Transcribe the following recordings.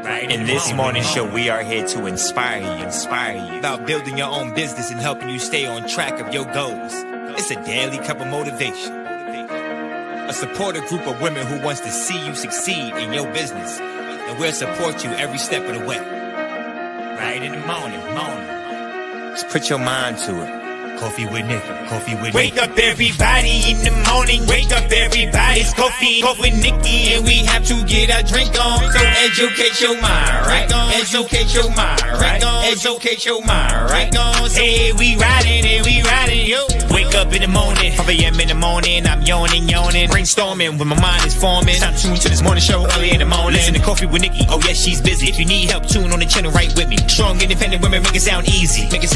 Right. In this morning show, we are here to inspire you about building your own business and helping you stay on track of your goals. It's a daily cup of motivation. A supportive group of women who wants to see you succeed in your business, and we'll support you every step of the way. Right in the morning. Just put your mind to it. Coffee with Nikkie. Wake up everybody in the morning. Wake up everybody. It's coffee with Nikkie, and we have to get our drink on. So educate your mind, right? Educate your mind, right? Educate your mind, right? Hey, we riding, yo. Wake up in the morning, 5 a.m. in the morning. I'm yawning, brainstorming when my mind is forming. Time to tune to this morning show early in the morning. Listen to Coffee with Nikkie. Oh yes, she's busy. If you need help, tune on the channel right with me. Strong, independent women, make it sound easy. Take it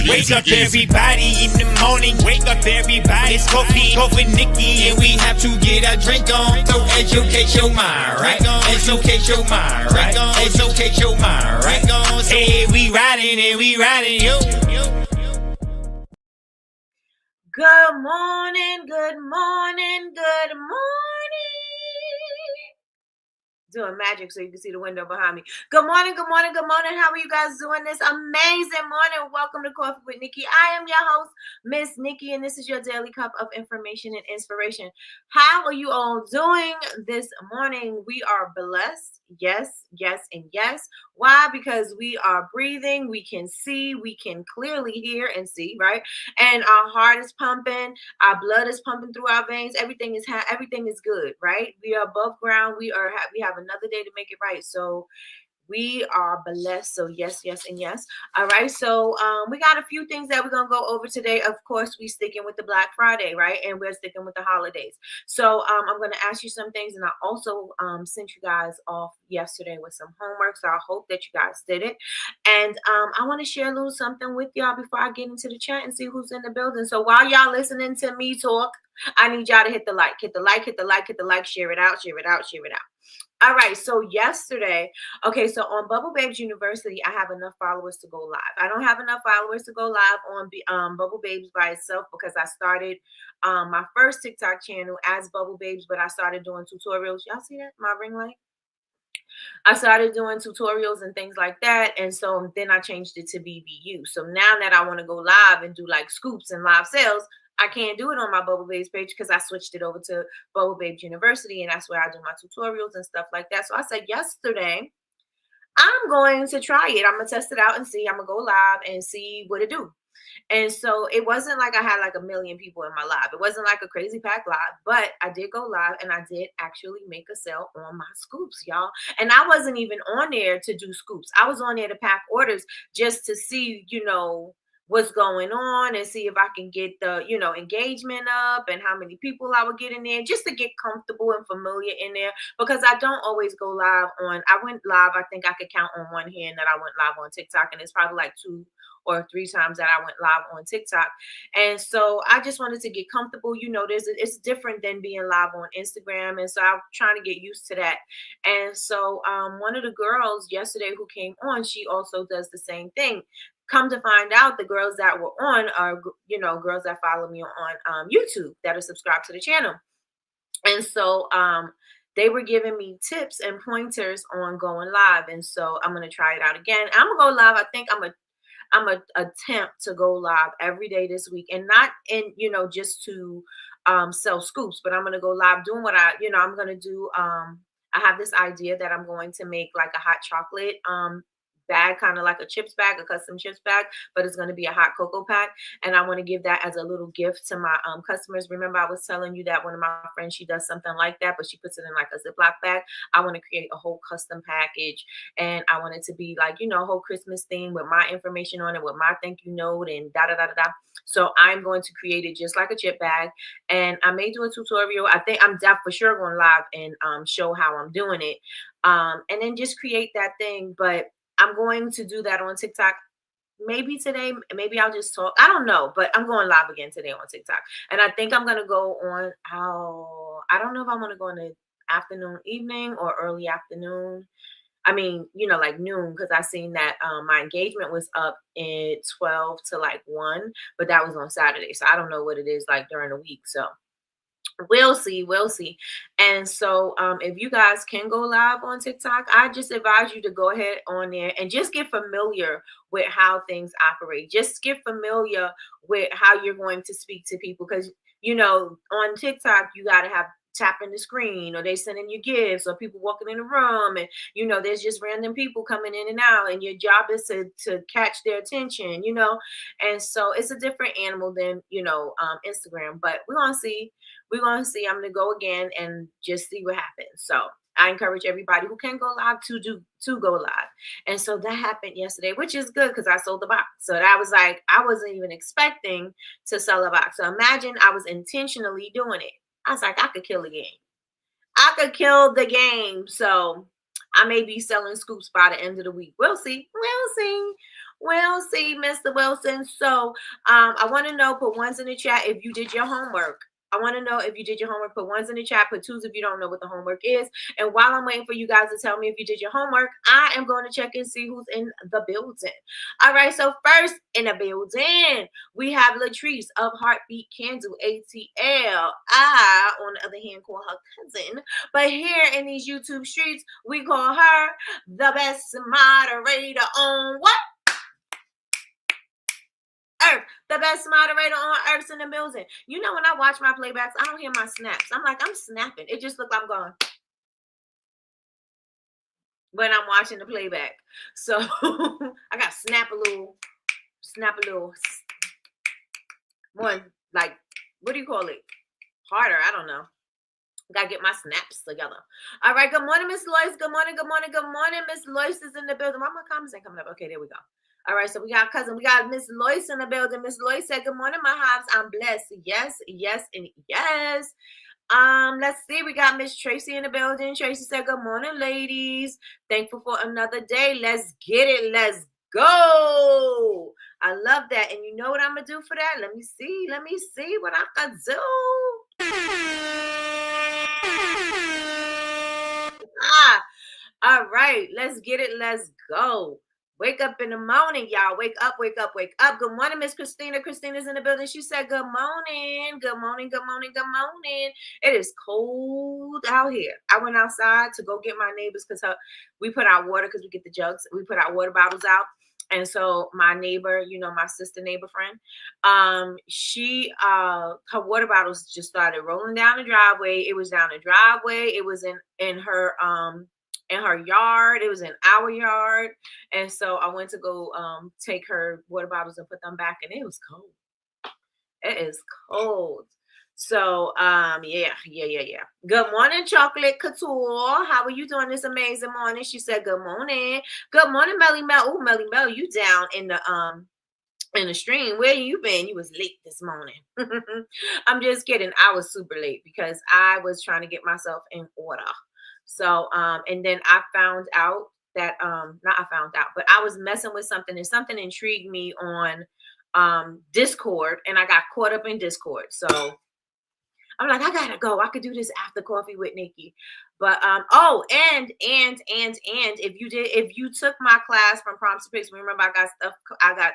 Wake up everybody in the morning. Wake up everybody. It's coffee with Nikkie, and we have to get our drink on. So educate your mind, right? Educate your mind, right? Educate your mind, right? Hey, we riding, yo. Good morning. Doing magic so you can see the window behind me. Good morning. How are you guys doing this amazing morning? Welcome to Coffee with Nikkie. I am your host, Miss Nikkie, and this is your daily cup of information and inspiration. How are you all doing this morning? We are blessed. Yes, and yes. Why? Because we are breathing, we can see, we can clearly hear and see, right? And our heart is pumping, our blood is pumping through our veins. Everything is good, right? We are above ground. We have another day to make it right. So we are blessed. So yes, and yes. All right. So we got a few things that we're gonna go over today. Of course, we sticking with the Black Friday, right? And we're sticking with the holidays. So I'm gonna ask you some things, and I also sent you guys off yesterday with some homework. So I hope that you guys did it. And I want to share a little something with y'all before I get into the chat and see who's in the building. So while y'all listening to me talk, I need y'all to hit the like, share it out. All right, so yesterday, okay, so on Bubble Babes University, I have enough followers to go live. I don't have enough followers to go live on Bubble Babes by itself because I started my first TikTok channel as Bubble Babes, but I started doing tutorials. Y'all see that, my ring light? I started doing tutorials and things like that, and so then I changed it to BBU. So now that I want to go live and do like scoops and live sales, I can't do it on my Bubble Babes page because I switched it over to Bubble Babes University, and that's where I do my tutorials and stuff like that. So I said yesterday, I'm going to try it. I'm going to test it out and see. I'm going to go live and see what it do. And so it wasn't like I had like 1 million people in my live. It wasn't like a crazy packed live, but I did go live and I did actually make a sale on my scoops, y'all. And I wasn't even on there to do scoops. I was on there to pack orders just to see, what's going on and see if I can get the, engagement up and how many people I would get in there just to get comfortable and familiar in there, because I don't always go live I went live. I think I could count on one hand that I went live on TikTok, and it's probably like 2 or 3 times that I went live on TikTok. And so I just wanted to get comfortable. It's different than being live on Instagram. And so I'm trying to get used to that. And so one of the girls yesterday who came on, she also does the same thing. Come to find out, the girls that were on are, girls that follow me on YouTube that are subscribed to the channel. And so they were giving me tips and pointers on going live. And so I'm going to try it out again. I'm going to go live. I think I'm a attempt to go live every day this week, and not in, just to sell scoops, but I'm going to go live doing what I'm going to do. I have this idea that I'm going to make like a hot chocolate bag, kind of like a chips bag, a custom chips bag, but it's going to be a hot cocoa pack. And I want to give that as a little gift to my customers. Remember, I was telling you that one of my friends, she does something like that, but she puts it in like a Ziploc bag. I want to create a whole custom package, and I want it to be like, a whole Christmas theme with my information on it, with my thank you note and da da da da da. So I'm going to create it just like a chip bag, and I may do a tutorial. I think I'm for sure going live and show how I'm doing it, and then just create that thing. But I'm going to do that on TikTok. Maybe today, maybe I'll just talk. I don't know, but I'm going live again today on TikTok. And I think I'm going to go on, I don't know if I want to go in the afternoon, evening, or early afternoon. I mean, like noon, because I seen that my engagement was up at 12 to like 1, but that was on Saturday. So I don't know what it is like during the week. So We'll see, we'll see. And so if you guys can go live on TikTok, I just advise you to go ahead on there and just get familiar with how things operate. Just get familiar with how you're going to speak to people, because on TikTok you got to have tapping the screen, or they sending you gifts, or people walking in the room, and there's just random people coming in and out, and your job is to catch their attention. And so it's a different animal than Instagram. But we're gonna see. I'm gonna go again and just see what happens. So I encourage everybody who can go live to go live. And so that happened yesterday, which is good because I sold the box. So that was like, I wasn't even expecting to sell a box. So imagine I was intentionally doing it. I was like, I could kill the game. I could kill the game. So I may be selling scoops by the end of the week. We'll see. We'll see. We'll see, Mr. Wilson. So I want to know, put ones in the chat if you did your homework. I want to know if you did your homework. Put ones in the chat. Put twos if you don't know what the homework is. And while I'm waiting for you guys to tell me if you did your homework, I am going to check and see who's in the building. All right. So first in the building, we have Latrice of Heartbeat Candle ATL. I, on the other hand, call her cousin. But here in these YouTube streets, we call her the best moderator on what? Earth. The best moderator on Earth's in the building. When I watch my playbacks, I don't hear my snaps. I'm like, I'm snapping. It just looks like I'm going when I'm watching the playback. So I got snap a little more, like, what do you call it? Harder. I don't know. Gotta get my snaps together. All right. Good morning, Miss Lois. Good morning. Good morning. Good morning. Miss Lois is in the building. Why my comments ain't coming up? Okay, there we go. All right, so we got cousin. We got Miss Lois in the building. Miss Lois said, "Good morning, my hives. I'm blessed. Yes, yes, and yes." Let's see. We got Miss Tracy in the building. Tracy said, "Good morning, ladies. Thankful for another day. Let's get it. Let's go." I love that. And you know what I'm gonna do for that? Let me see. Let me see what I can do. All right, let's get it. Let's go. Wake up in the morning, y'all. Wake up, wake up, wake up. Good morning, Miss Christina. Christina's in the building. She said, good morning. Good morning, good morning, good morning. It is cold out here. I went outside to go get my neighbors because we put out water because we get the jugs. We put our water bottles out. And so my neighbor, my sister neighbor friend, she her water bottles just started rolling down the driveway. It was down the driveway. It was in her yard. It was in our yard. And so I went to go take her water bottles and put them back, and it was cold. It is cold. So yeah. Good morning, Chocolate Couture. How are you doing this amazing morning? She said, good morning. Good morning, Melly Mel. Oh, Melly Mel, you down in the stream. Where you been? You was late this morning. I'm just kidding. I was super late because I was trying to get myself in order. So and then I found out that but I was messing with something, and something intrigued me on Discord, and I got caught up in Discord. So I'm like, I gotta go. I could do this after coffee with Nikki. But and if you took my class from Prompts to Picks, remember I got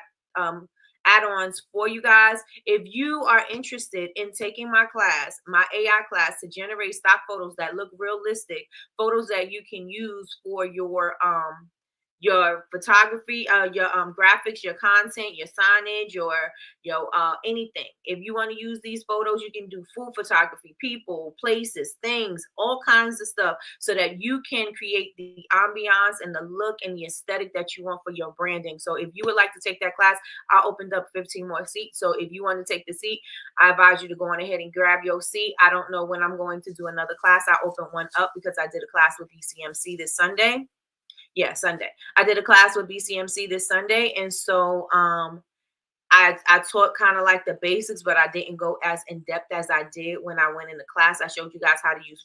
add-ons for you guys. If you are interested in taking my class, my AI class, to generate stock photos that look realistic, photos that you can use for your photography, your graphics, your content, your signage, your anything. If you want to use these photos, you can do food photography, people, places, things, all kinds of stuff, so that you can create the ambiance and the look and the aesthetic that you want for your branding. So if you would like to take that class, I opened up 15 more seats. So if you want to take the seat, I advise you to go on ahead and grab your seat. I don't know when I'm going to do another class. I opened one up because I did a class with BCMC this Sunday. Yeah, Sunday. I did a class with BCMC this Sunday. And so I taught kind of like the basics, but I didn't go as in depth as I did when I went in the class. I showed you guys how to use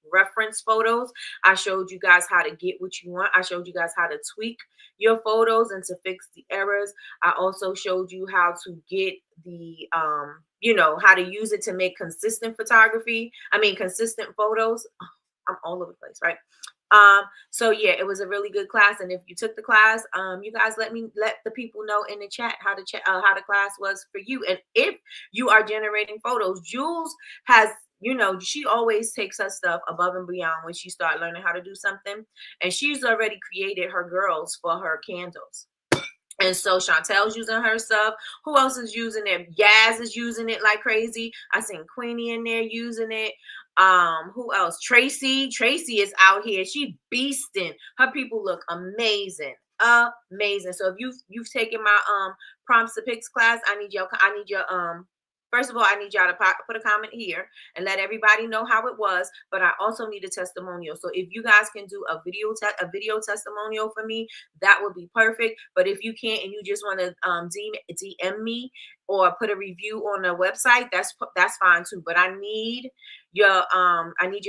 reference photos. I showed you guys how to get what you want. I showed you guys how to tweak your photos and to fix the errors. I also showed you how to get the how to use it to make consistent photography. Consistent photos. I'm all over the place, right? So yeah, it was a really good class. And if you took the class, you guys let the people know in the chat how the class was for you. And if you are generating photos, Jules has, she always takes her stuff above and beyond when she started learning how to do something. And she's already created her girls for her candles. And so Chantel's using her stuff. Who else is using it? Yaz is using it like crazy. I seen Queenie in there using it. Who else? Tracy is out here. She beasting. Her people look amazing. Amazing. So if you've taken my prompts to pics class, I need your first of all, I need y'all to put a comment here and let everybody know how it was. But I also need a testimonial. So if you guys can do a video testimonial for me, that would be perfect. But if you can't and you just want to DM me or put a review on the website, that's fine too. But I need your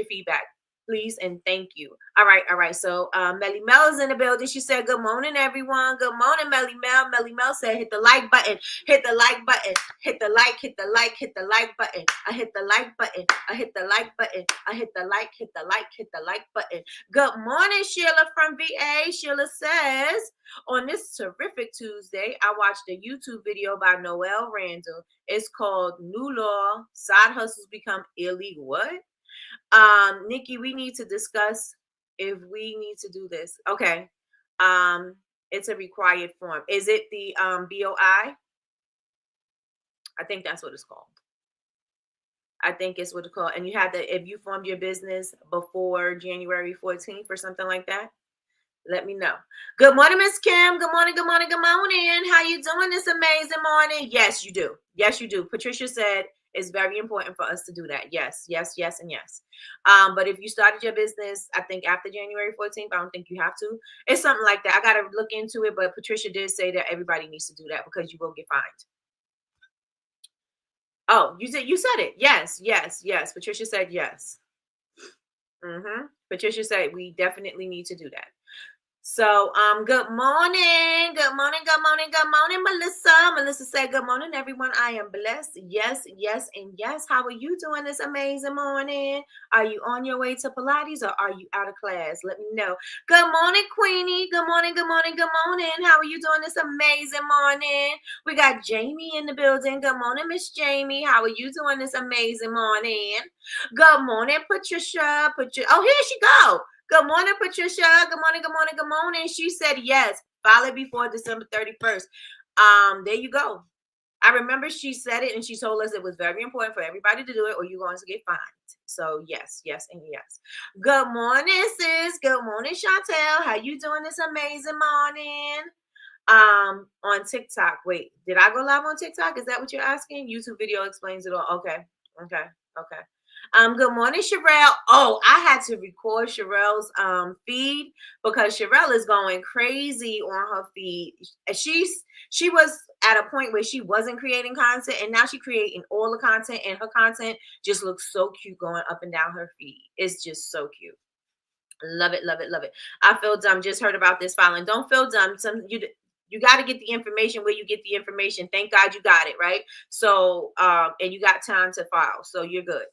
feedback, please, and thank you. All right. So Melly Mel is in the building. She said, "Good morning, everyone. Good morning, Melly Mel." Melly Mel said, "Hit the like button. Hit the like button. Hit the like. Hit the like. Hit the like button. I hit the like button. I hit the like button. I hit the like. Hit the like. Hit the like button." Good morning, Sheila from VA. Sheila says, "On this terrific Tuesday, I watched a YouTube video by Noel Randall. It's called New Law: Side Hustles Become Illegal." What? Nikki, we need to discuss if we need to do this. Okay. It's a required form. Is it the BOI? I think that's what it's called. I think it's what it's called. And you had to, if you formed your business before January 14th or something like that, let me know. Good morning, Miss Kim. Good morning, good morning, good morning. How you doing this amazing morning? Yes, you do. Yes, you do. Patricia said it's very important for us to do that. Yes, and yes. But if you started your business, I think after January 14th, I don't think you have to. It's something like that. I got to look into it, but Patricia did say that everybody needs to do that because you will get fined. Oh, you said it. Yes. Patricia said yes. Patricia said we definitely need to do that. So, good morning, Melissa. Melissa said, "Good morning, everyone. I am blessed. Yes, and yes. How are you doing this amazing morning? Are you on your way to Pilates or are you out of class? Let me know." Good morning, Queenie. Good morning. How are you doing this amazing morning? We got Jamie in the building. Good morning, Miss Jamie. How are you doing this amazing morning? Good morning, Patricia. Oh, here she go. Good morning, Patricia. Good morning. She said yes. File it before December 31st. There you go. I remember she said it and she told us it was very important for everybody to do it or you're going to get fined. So yes, and yes. Good morning, sis. Good morning, Chantel. How you doing this amazing morning? On TikTok. Wait, did I go live on TikTok? Is that what you're asking? YouTube video explains it all. Okay. Good morning, Sherelle. Oh, I had to record Sherelle's feed because Sherelle is going crazy on her feed. She was at a point where she wasn't creating content, and now she's creating all the content, and her content just looks so cute going up and down her feed. It's just so cute. Love it. I feel dumb. Just heard about this filing. Don't feel dumb. You got to get the information where you get the information. Thank God you got it, right? So, and you got time to file, so you're good.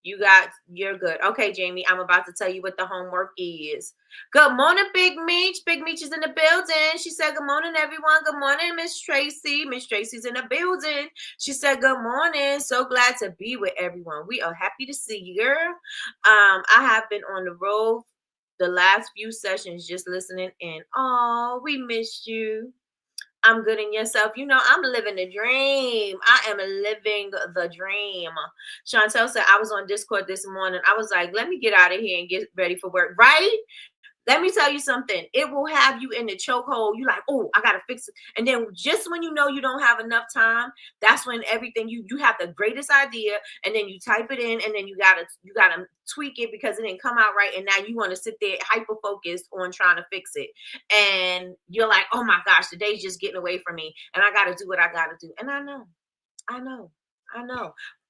You're good. Okay, Jamie, I'm about to tell you what the homework is. Good morning, Big Meech. Big Meech is in the building. She said, "Good morning, everyone." Good morning, Miss Tracy. Miss Tracy's in the building. She said, "Good morning. So glad to be with everyone. We are happy to see you, girl." I have been on the road the last few sessions just listening in. Oh, we missed you. I'm good in yourself. I'm living the dream. I am living the dream. Chantel said, "I was on Discord this morning. I was like, let me get out of here and get ready for work." Right? Let me tell you something. It will have you in the chokehold. You like, "Oh, I gotta fix it." And then just when you know you don't have enough time, that's when everything you have the greatest idea, and then you type it in, and then you gotta tweak it because it didn't come out right, and now you want to sit there hyper focused on trying to fix it, and you're like, "Oh my gosh, the day's just getting away from me, and I gotta do what I gotta do." And I know,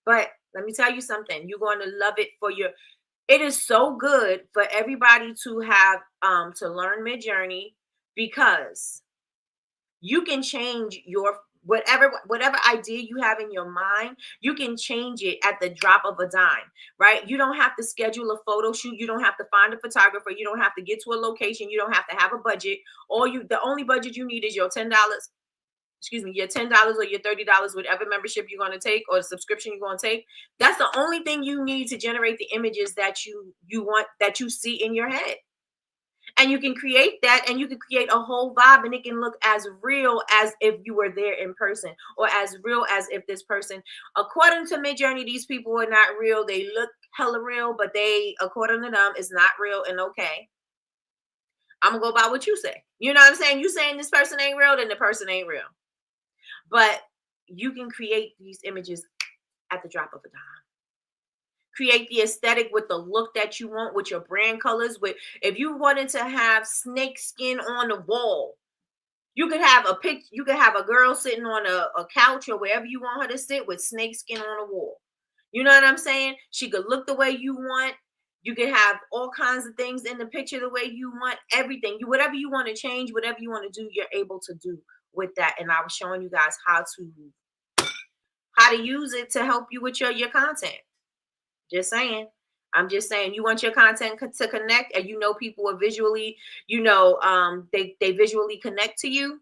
but let me tell you something. You're going to love it It is so good for everybody to have to learn Midjourney because you can change your whatever idea you have in your mind, you can change it at the drop of a dime, right? You don't have to schedule a photo shoot. You don't have to find a photographer. You don't have to get to a location. You don't have to have a budget. The only budget you need is your $10. Excuse me, your $10 or your $30, whatever membership you're going to take or the subscription you're going to take. That's the only thing you need to generate the images that you want, that you see in your head. And you can create that, and you can create a whole vibe, and it can look as real as if you were there in person, or as real as if this person, according to Midjourney, these people are not real. They look hella real, but they, according to them, is not real. And okay, I'm gonna go by what you say. You know what I'm saying? You saying this person ain't real, then the person ain't real. But you can create these images at the drop of a dime. Create the aesthetic with the look that you want, with your brand colors. With, if you wanted to have snake skin on the wall, you could have a pic. You could have a girl sitting on a couch or wherever you want her to sit with snake skin on the wall. You know what I'm saying? She could look the way you want. You could have all kinds of things in the picture the way you want. Everything, whatever you want to change, whatever you want to do, you're able to do with that. And I was showing you guys how to use it to help you with your content. Just saying. I'm just saying, you want your content to connect, and people are visually, they visually connect to you,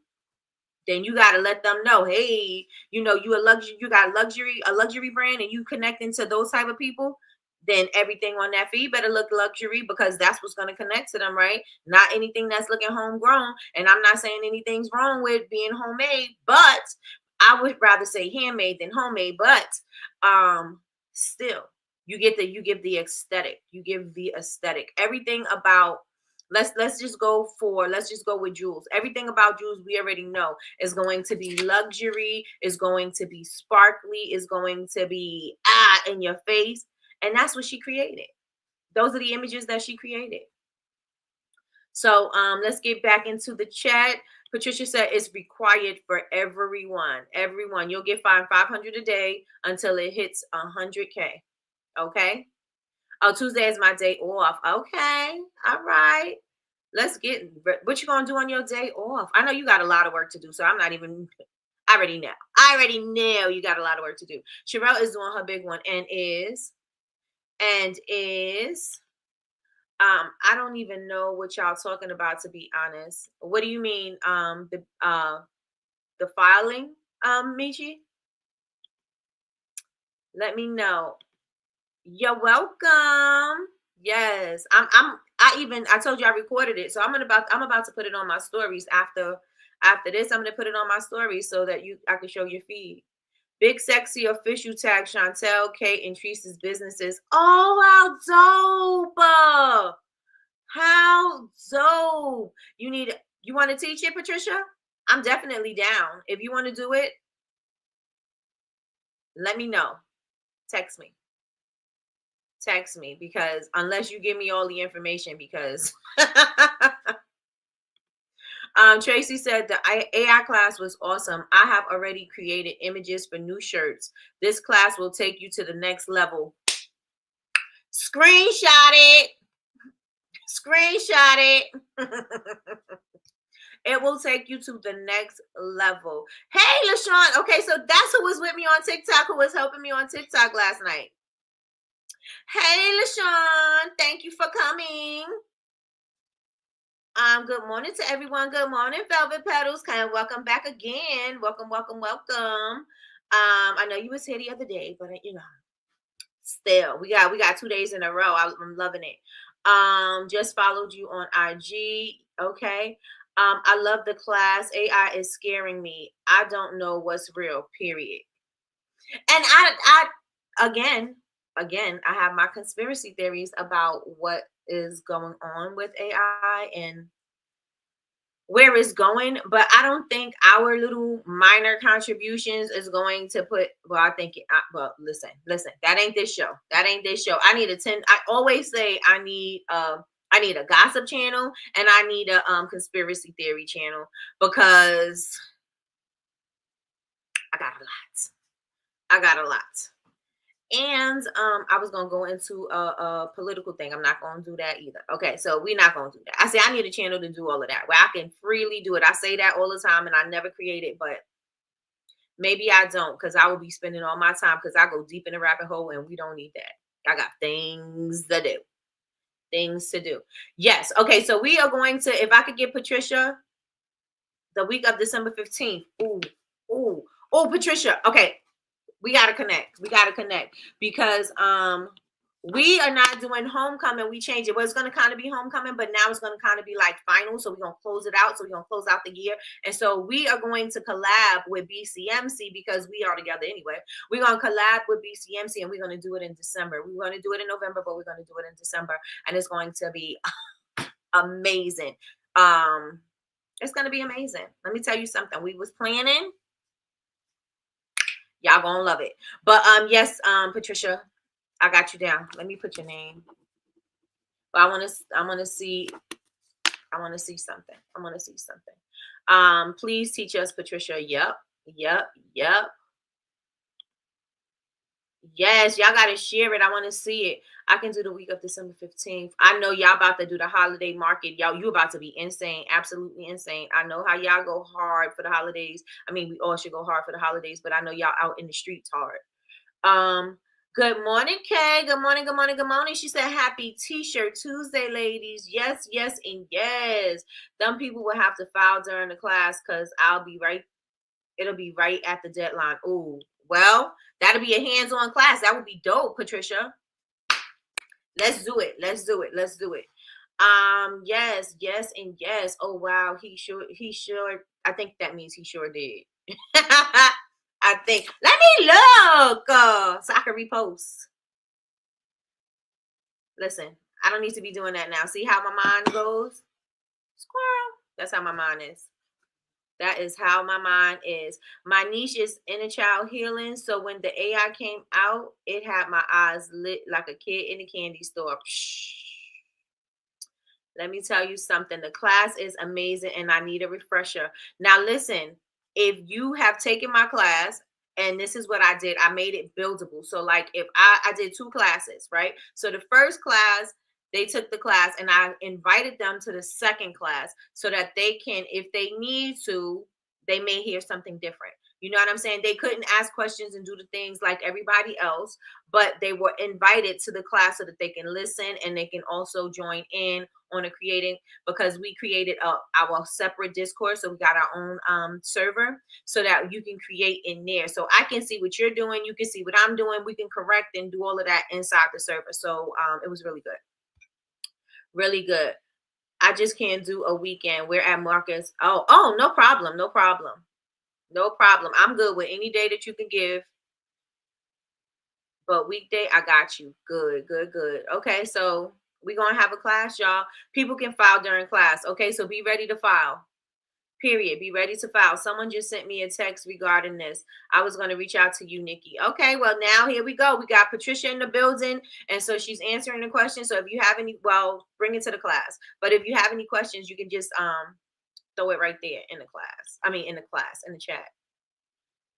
then you got to let them know, hey, you got a luxury brand, and you connecting to those type of people, then everything on that feed better look luxury, because that's what's going to connect to them, right? Not anything that's looking homegrown. And I'm not saying anything's wrong with being homemade, but I would rather say handmade than homemade. But still, you give the aesthetic. You give the aesthetic. Everything about, let's just go with jewels. Everything about jewels, we already know, is going to be luxury, is going to be sparkly, is going to be in your face. And that's what she created. Those are the images that she created. So let's get back into the chat. Patricia said it's required for everyone. Everyone. You'll get fined $500 a day until it hits 100K. Okay. Oh, Tuesday is my day off. Okay. All right. Let's get, what you going to do on your day off? I know you got a lot of work to do, so I already know you got a lot of work to do. Sherelle is doing her big one and is, I don't even know what y'all talking about, to be honest. What do you mean? The filing, Michi? Let me know. You're welcome. Yes. I told you I recorded it. So I'm about to put it on my stories after this. I'm going to put it on my stories so that I can show your feed. Big Sexy Official tag Chantel, Kate, and Teresa's businesses. Oh, how dope. How dope. You want to teach it, Patricia? I'm definitely down. If you want to do it, let me know. Text me, because unless you give me all the information, because Tracy said the AI class was awesome. I have already created images for new shirts. This class will take you to the next level. Screenshot it. It will take you to the next level. Hey, LaShawn. Okay, so that's who was with me on TikTok, who was helping me on TikTok last night. Hey, LaShawn. Thank you for coming. Good morning to everyone. Good morning, Velvet Petals. Kind of welcome back again. Welcome. I know you was here the other day, but still, we got 2 days in a row. I'm loving it. Just followed you on IG. Okay. I love the class. AI is scaring me. I don't know what's real, period. And I again, I have my conspiracy theories about what is going on with AI and where it's going, but I don't think our little minor contributions is going to put, listen, that ain't this show. I always say I need a gossip channel, and I need a conspiracy theory channel, because I got a lot. And I was gonna go into a political thing. I'm not gonna do that either. Okay, so we're not gonna do that. I say I need a channel to do all of that, where I can freely do it. I say that all the time, and I never create it, but Maybe I don't, because I will be spending all my time, because I go deep in the rabbit hole and we don't need that. I got things to do. Things to do. Yes. Okay. So we are going to, if I could get Patricia the week of December 15th. Oh, Patricia. Okay. We gotta connect. We gotta connect because we are not doing homecoming. We changed it. Well, it's gonna kind of be homecoming, but now it's gonna kind of be like final. So we're gonna close it out. So we're gonna close out the year. And so we are going to collab with BCMC because we are together anyway. We're gonna collab with BCMC and we're gonna do it in December. We're gonna do it in November, but we're gonna do it in December, and it's going to be amazing. It's gonna be amazing. Let me tell you something. We was planning. Y'all gonna love it. But yes, Patricia, I got you down. Let me put your name. But I want to see something. I want to see something. Please teach us, Patricia. Yep. Yes, y'all gotta share it. I want to see it. I can do the week of December 15th. I know y'all about to do the holiday market. Y'all, you about to be insane, absolutely insane. I know how y'all go hard for the holidays. I mean, we all should go hard for the holidays, but I know y'all out in the streets hard. Good morning, Kay. Good morning, good morning, good morning. She said, happy T-shirt Tuesday, ladies. Yes, yes, and yes. Some people will have to file during the class because I'll be right. It'll be right at the deadline. Ooh, well, that'll be a hands-on class. That would be dope, Patricia. Let's do it. Let's do it. Let's do it. Yes, yes, and yes. Oh wow, he sure. I think that means he sure did. I think. Let me look so I can repost. Listen, I don't need to be doing that now. See how my mind goes? Squirrel. That's how my mind is. That is how my mind is. My niche is inner child healing. So when the AI came out, it had my eyes lit like a kid in a candy store. Psh. Let me tell you something. The class is amazing and I need a refresher. Now listen, if you have taken my class, and this is what I did, I made it buildable. So like if I did 2 classes, right? So the first class, they took the class and I invited them to the second class so that they can, if they need to, they may hear something different. You know what I'm saying? They couldn't ask questions and do the things like everybody else, but they were invited to the class so that they can listen and they can also join in on a creating, because we created our separate Discord. So we got our own server so that you can create in there. So I can see what you're doing. You can see what I'm doing. We can correct and do all of that inside the server. So it was really good. Really good. I just can't do a weekend. We're at Marcus. Oh, no problem. No problem. No problem. I'm good with any day that you can give. But weekday, I got you. Good, good, good. Okay, so we're going to have a class, y'all. People can file during class. Okay, so be ready to file. Period. Be ready to file. Someone just sent me a text regarding this. I was going to reach out to you, Nikki. Okay, well, now here we go. We got Patricia in the building, and so she's answering the question. So if you have any, well, bring it to the class. But if you have any questions, you can just throw it right there in the class. I mean, in the chat.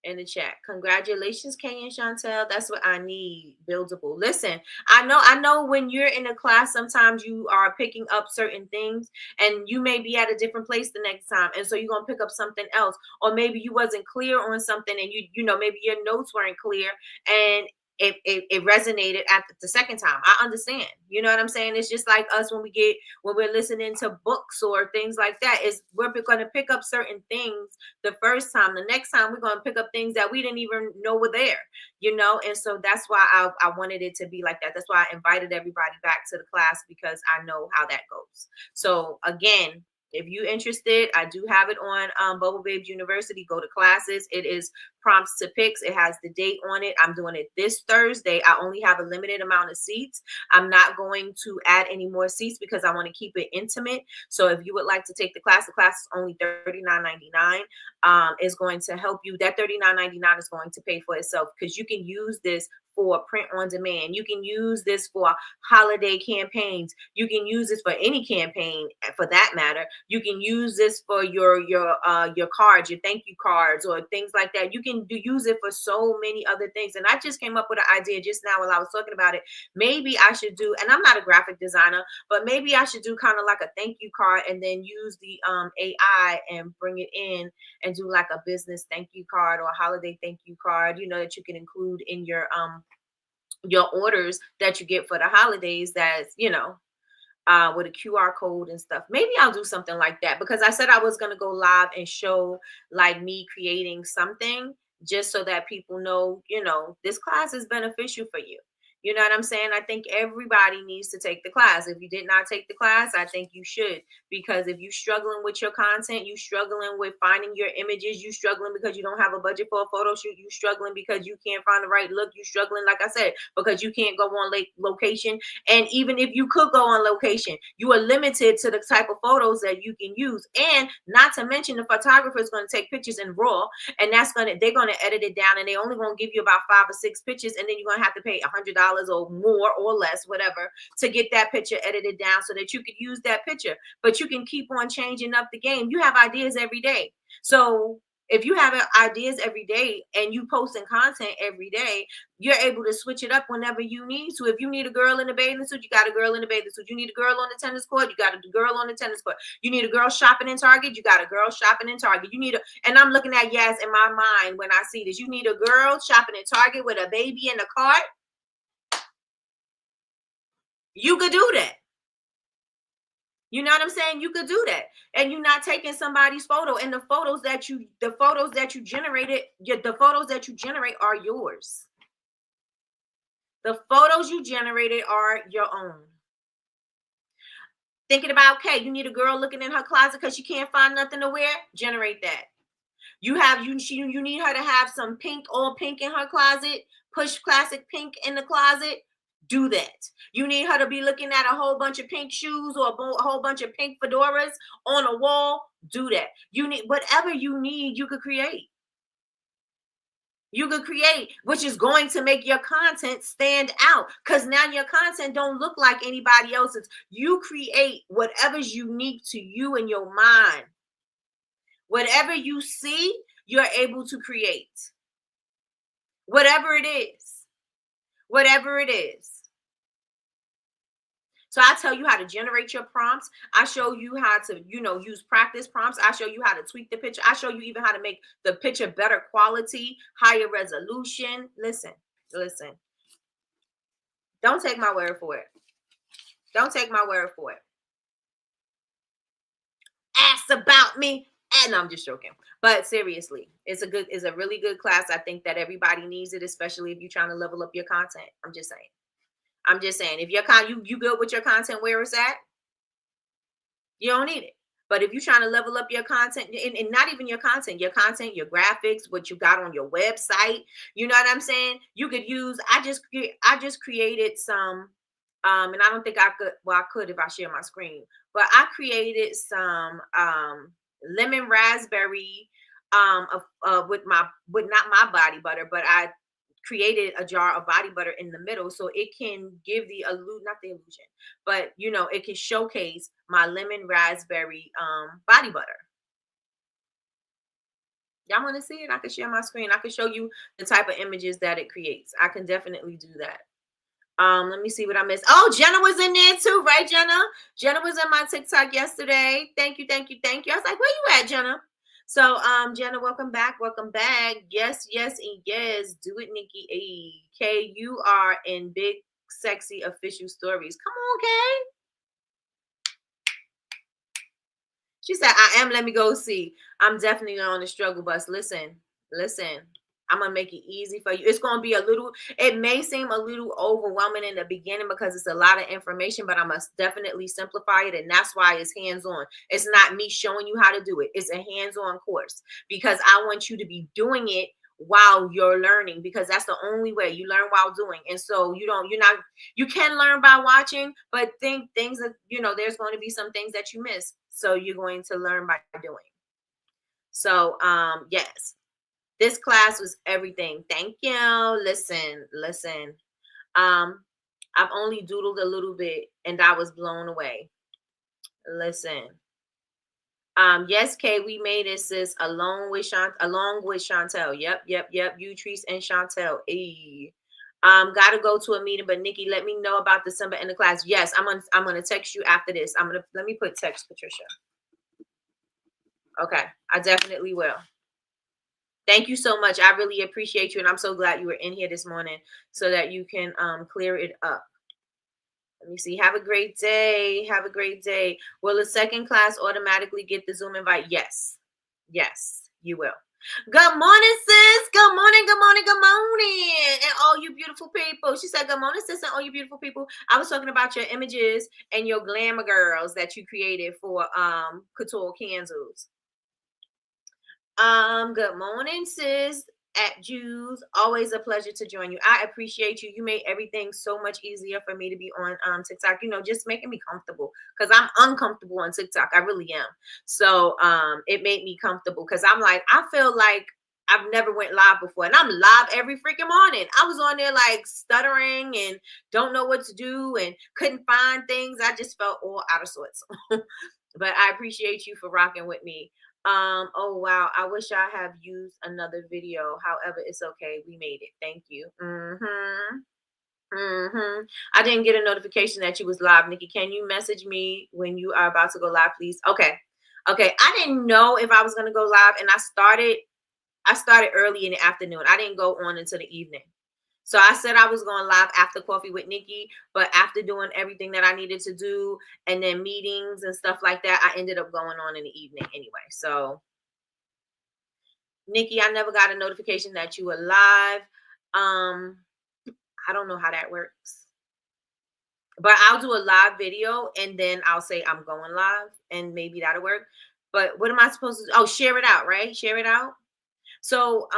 In the chat. Congratulations, Kay and Chantel. That's what I need. Buildable. Listen, I know when you're in a class, sometimes you are picking up certain things and you may be at a different place the next time. And so you're going to pick up something else. Or maybe you wasn't clear on something and you know, maybe your notes weren't clear and it resonated at the second time. I understand. You know what I'm saying? It's just like us when we're listening to books or things like that. Is we're going to pick up certain things the first time. The next time we're going to pick up things that we didn't even know were there. You know, and so that's why I wanted it to be like that. That's why I invited everybody back to the class, because I know how that goes. So again, if you're interested, I do have it on Bubble Babes University. Go to classes. It is prompts to picks. It has the date on it. I'm doing it this Thursday. I only have a limited amount of seats. I'm not going to add any more seats because I want to keep it intimate. So if you would like to take the class is only $39.99. Is going to help you. That $39.99 is going to pay for itself, because you can use this for print on demand. You can use this for holiday campaigns. You can use this for any campaign for that matter. You can use this for your cards, your thank you cards, or things like that. You can use it for so many other things. And I just came up with an idea just now while I was talking about it. Maybe I should do, and I'm not a graphic designer, but maybe I should do kind of like a thank you card and then use the AI and bring it in and do like a business thank you card or a holiday thank you card, that you can include in your orders that you get for the holidays. That's with a QR code and stuff. Maybe I'll do something like that, because I said I was going to go live and show like me creating something, just so that people know, this class is beneficial for you. You know what I'm saying? I think everybody needs to take the class. If you did not take the class, I think you should, because if you're struggling with your content, you struggling with finding your images, you struggling because you don't have a budget for a photo shoot, you struggling because you can't find the right look, you struggling, like I said, because you can't go on location. And even if you could go on location, you are limited to the type of photos that you can use. And not to mention, the photographer is going to take pictures in RAW, and they're going to edit it down, and they only going to give you about 5 or 6 pictures, and then you're going to have to pay $100 or more or less, whatever, to get that picture edited down so that you could use that picture. But you can keep on changing up the game. You have ideas every day. So if you have ideas every day and you posting content every day, you're able to switch it up whenever you need to. If you need a girl in a bathing suit, you got a girl in a bathing suit. You need a girl on the tennis court, you got a girl on the tennis court. You need a girl shopping in Target, you got a girl shopping in Target. And I'm looking at Yaz in my mind when I see this. You need a girl shopping in Target with a baby in the cart. You could do that. You know what I'm saying? You could do that. And you're not taking somebody's photo. And the photos that you generate are yours. The photos you generated are your own. Thinking about, okay, you need a girl looking in her closet because she can't find nothing to wear. Generate that. You need her to have some pink, all pink in her closet. Push classic pink in the closet. Do that. You need her to be looking at a whole bunch of pink shoes or a whole bunch of pink fedoras on a wall. Do that. You need whatever you need, you could create. You could create, which is going to make your content stand out, because now your content don't look like anybody else's. You create whatever's unique to you and your mind. Whatever you see, you're able to create. Whatever it is. Whatever it is. So I tell you how to generate your prompts. I show you how to, use practice prompts. I show you how to tweak the picture. I show you even how to make the picture better quality, higher resolution. Listen. Don't take my word for it. Don't take my word for it. Ask about me. And no, I'm just joking. But seriously, it's a really good class. I think that everybody needs it, especially if you're trying to level up your content. I'm just saying, if you good with your content where it's at, you don't need it. But if you're trying to level up your content, and not even your content, your graphics, what you got on your website, you know what I'm saying? You could use, I just created some, and I don't think I could, well, I could if I share my screen, but I created some lemon raspberry with not my body butter, but I created a jar of body butter in the middle, so it can give not the illusion, but it can showcase my lemon raspberry body butter. Y'all want to see it? I can share my screen. I can show you the type of images that it creates. I can definitely do that. Let me see what I missed. Oh, Jenna was in there too, right, Jenna? Jenna was in my TikTok yesterday. Thank you. I was like, where you at, Jenna? So, Jenna, welcome back. Yes, and yes. Do it, Nikki. Kay, you are in big, sexy official stories. Come on, Kay. She said, I am. Let me go see. I'm definitely on the struggle bus. Listen. I'm going to make it easy for you. It's going to be it may seem a little overwhelming in the beginning because it's a lot of information, but I must definitely simplify it. And that's why it's hands-on. It's not me showing you how to do it. It's a hands-on course because I want you to be doing it while you're learning, because that's the only way you learn while doing. And so you can learn by watching, but things that, there's going to be some things that you miss. So you're going to learn by doing. So, yes. This class was everything. Thank you. Listen. I've only doodled a little bit and I was blown away. Listen. Yes, Kay, we made it, sis. Along with Chantel. Yep. You, Treese, and Chantel. Gotta go to a meeting, but Nikki, let me know about December in the class. Yes, I'm gonna text you after this. Let me put text Patricia. Okay, I definitely will. Thank you so much. I really appreciate you, and I'm so glad you were in here this morning so that you can clear it up. Let me see. Have a great day. Have a great day. Will the second class automatically get the Zoom invite? Yes. Yes, you will. Good morning, sis. Good morning, good morning, good morning. And all you beautiful people. She said, good morning, sis, and all you beautiful people. I was talking about your images and your glamour girls that you created for Couture Kansas. Good morning, sis. At Jews, always a pleasure to join you. I appreciate you. You made everything so much easier for me to be on TikTok. You know, just making me comfortable because I'm uncomfortable on TikTok. I really am. So it made me comfortable because I'm like, I feel like I've never went live before, and I'm live every freaking morning. I was on there like stuttering and don't know what to do and couldn't find things. I just felt all out of sorts. But I appreciate you for rocking with me. Oh wow, I wish I have used another video. However, it's okay. We made it. Thank you. I didn't get a notification that you was live, Nikki. Can you message me when you are about to go live, please? Okay. I didn't know if I was gonna go live, and I started early in the afternoon. I didn't go on until the evening. So I said I was going live after Coffee with Nikki, but after doing everything that I needed to do and then meetings and stuff like that, I ended up going on in the evening anyway. So Nikki, I never got a notification that you were live. I don't know how that works. But I'll do a live video and then I'll say I'm going live and maybe that'll work. But what am I supposed to do? Oh, share it out, right? Share it out. So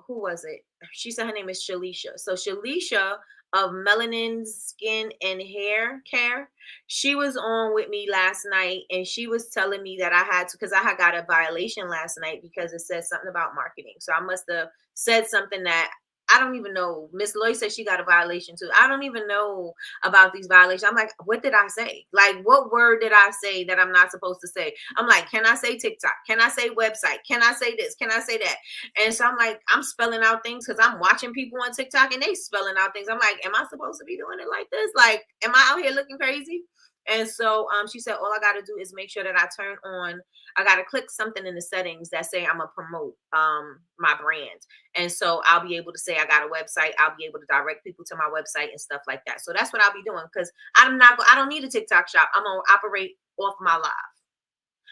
who was it? She said her name is Shalisha. So Shalisha of Melanin Skin and Hair Care, she was on with me last night and she was telling me that I had to, because I had got a violation last night because it said something about marketing. So I must have said something that I don't even know. Miss Lloyd said she got a violation too. I don't even know about these violations. I'm like, what did I say? Like, what word did I say that I'm not supposed to say? I'm like, can I say TikTok? Can I say website? Can I say this? Can I say that? And so I'm like, I'm spelling out things because I'm watching people on TikTok and they spelling out things. I'm like, am I supposed to be doing it like this? Like, am I out here looking crazy? And so she said, all I got to do is make sure that I turn on, I got to click something in the settings that say I'm going to promote my brand. And so I'll be able to say I got a website. I'll be able to direct people to my website and stuff like that. So that's what I'll be doing because I don't need a TikTok shop. I'm going to operate off my live.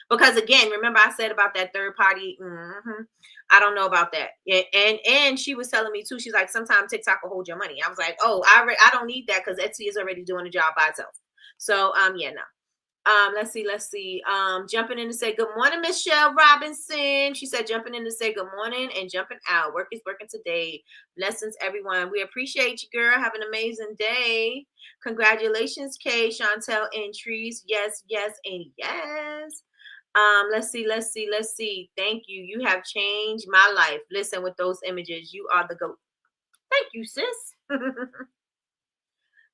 Because again, remember I said about that third party. I don't know about that. Yeah, and she was telling me too. She's like, sometimes TikTok will hold your money. I was like, oh, I don't need that because Etsy is already doing the job by itself. So yeah, no. Let's see. Jumping in to say good morning, Michelle Robinson. She said jumping in to say good morning and jumping out. Work is working today. Blessings, everyone. We appreciate you, girl. Have an amazing day. Congratulations, Kay, Chantel, and Trees. Yes, and yes. Let's see. Thank you. You have changed my life. Listen, with those images, you are the GOAT. Thank you, sis.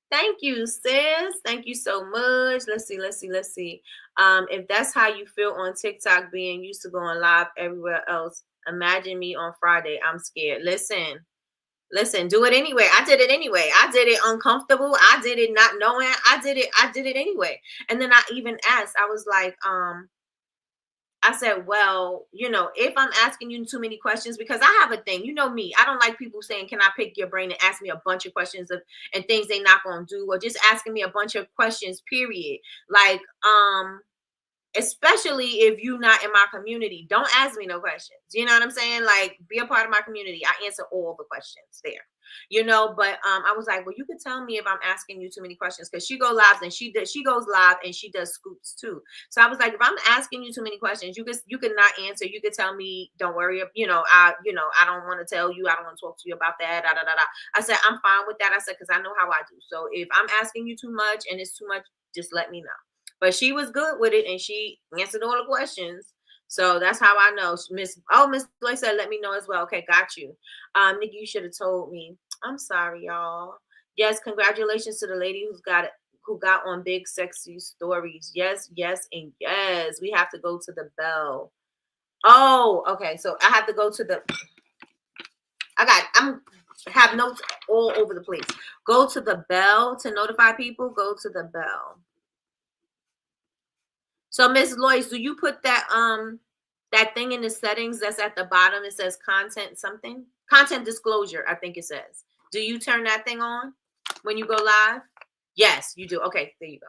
Thank you, sis. Thank you so much. Let's see. If that's how you feel on TikTok, being used to going live everywhere else, imagine me on Friday. I'm scared. Listen, do it anyway. I did it anyway. I did it uncomfortable. I did it not knowing. I did it anyway. And then I even asked, I was like, I said, well, if I'm asking you too many questions, because I have a thing, you know me, I don't like people saying, can I pick your brain and ask me a bunch of questions and things they're not going to do, or just asking me a bunch of questions, period. Like, especially if you're not in my community, don't ask me no questions. You know what I'm saying? Like, be a part of my community. I answer all the questions there, but I was like, well, you could tell me if I'm asking you too many questions, because she goes live and she goes live and she does scoops too. So I was like, if I'm asking you too many questions, you could not answer. You could tell me, don't worry, I don't want to tell you, I don't want to talk to you about that. I said, I'm fine with that. I said, because I know how I do. So if I'm asking you too much and it's too much, just let me know. But she was good with it and she answered all the questions. So that's how I know. Miss Blake said, let me know as well. Okay, got you. Nikki, you should have told me. I'm sorry, y'all. Yes, congratulations to the lady who got on big sexy stories. Yes, yes, and yes. We have to go to the bell. Oh, okay. So I have to go to the. I'm have notes all over the place. Go to the bell to notify people. Go to the bell. So Miss Lois, do you put that thing in the settings that's at the bottom? It says content something. Content disclosure, I think it says. Do you turn that thing on when you go live? Yes, you do. Okay, there you go.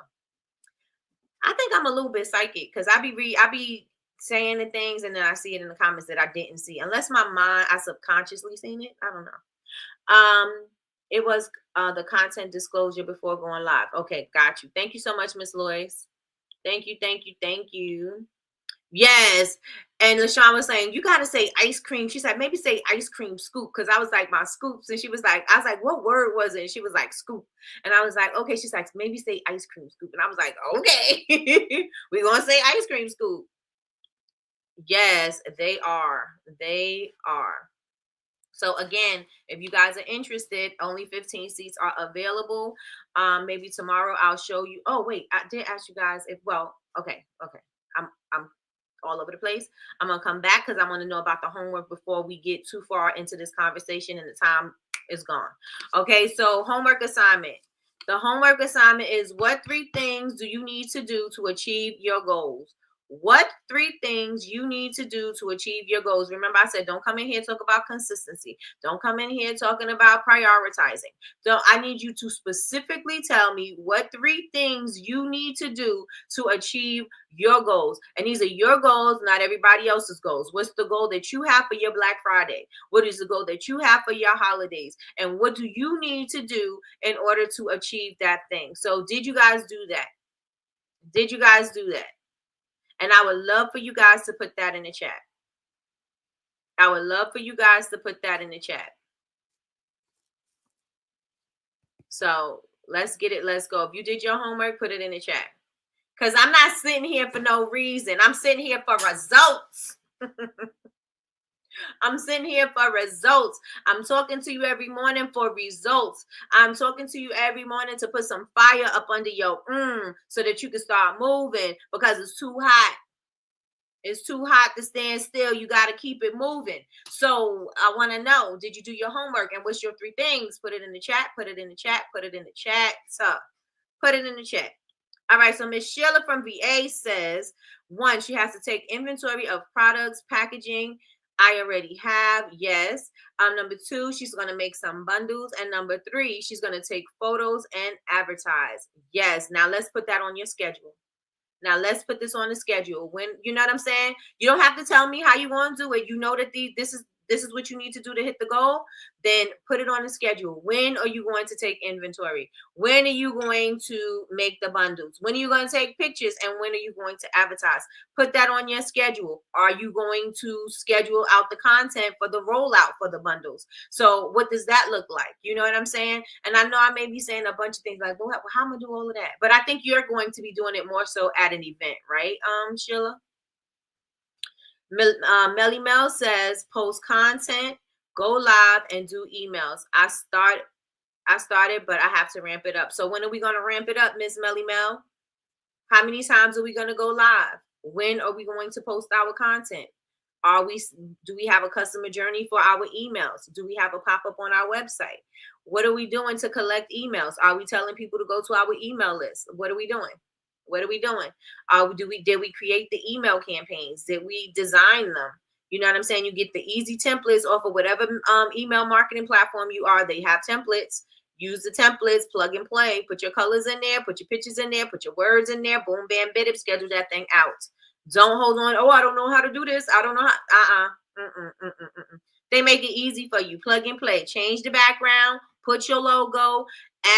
I think I'm a little bit psychic because I be saying the things and then I see it in the comments that I didn't see. Unless my mind, I subconsciously seen it. I don't know. It was the content disclosure before going live. Okay, got you. Thank you so much, Miss Lois. Thank you, thank you, thank you. Yes. And LaShawn was saying, you got to say ice cream. She said, maybe say ice cream scoop. Cause I was like, my scoops. And she was like, I was like, what word was it? And she was like, scoop. And I was like, okay. She's like, maybe say ice cream scoop. And I was like, okay, we're going to say ice cream scoop. Yes, they are. They are. So again, if you guys are interested, only 15 seats are available. Maybe tomorrow I'll show you. Oh, wait, I did ask you guys if, well, okay. I'm all over the place. I'm gonna come back because I want to know about the homework before we get too far into this conversation and the time is gone. Okay, so homework assignment. The homework assignment is, what 3 things do you need to do to achieve your goals? What 3 things you need to do to achieve your goals? Remember, I said, don't come in here talk about consistency. Don't come in here talking about prioritizing. So I need you to specifically tell me what 3 things you need to do to achieve your goals. And these are your goals, not everybody else's goals. What's the goal that you have for your Black Friday? What is the goal that you have for your holidays? And what do you need to do in order to achieve that thing? So did you guys do that? Did you guys do that? And I would love for you guys to put that in the chat. I would love for you guys to put that in the chat. So let's get it. Let's go. If you did your homework, put it in the chat. Because I'm not sitting here for no reason. I'm sitting here for results. I'm sitting here for results. I'm talking to you every morning for results. I'm talking to you every morning to put some fire up under your so that you can start moving, because it's too hot. It's too hot to stand still. You got to keep it moving. So I want to know, did you do your homework? And what's your 3 things? Put it in the chat. Put it in the chat. Put it in the chat. So put it in the chat. All right. So Miss Sheila from VA says, 1, she has to take inventory of products, packaging. I already have. Yes. Number 2, she's going to make some bundles. And number 3, she's going to take photos and advertise. Yes. Now let's put that on your schedule. Now let's put this on the schedule. When, you know what I'm saying? You don't have to tell me how you want to do it. You know that this is what you need to do to hit the goal. Then put it on the schedule. When are you going to take inventory? When are you going to make the bundles? When are you going to take pictures? And when are you going to advertise? Put that on your schedule. Are you going to schedule out the content for the rollout for the bundles? So what does that look like? You know what I'm saying? And I know I may be saying a bunch of things like, well, how am I do all of that? But I think you're going to be doing it more so at an event, right, Sheila? Melly Mel says, post content, go live, and do emails. I started, but I have to ramp it up. So when are we going to ramp it up, Miss Melly Mel? How many times are we going to go live? When are we going to post our content? Do we have a customer journey for our emails? Do we have a pop-up on our website? What are we doing to collect emails? Are we telling people to go to our email list? What are we doing? What are we doing? Did we create the email campaigns? Did we design them? You know what I'm saying? You get the easy templates off of whatever email marketing platform you are. They have templates. Use the templates, plug and play. Put your colors in there. Put your pictures in there. Put your words in there. Boom, bam, bidip. Schedule that thing out. Don't hold on. Oh, I don't know how to do this. I don't know how. They make it easy for you. Plug and play. Change the background. Put your logo.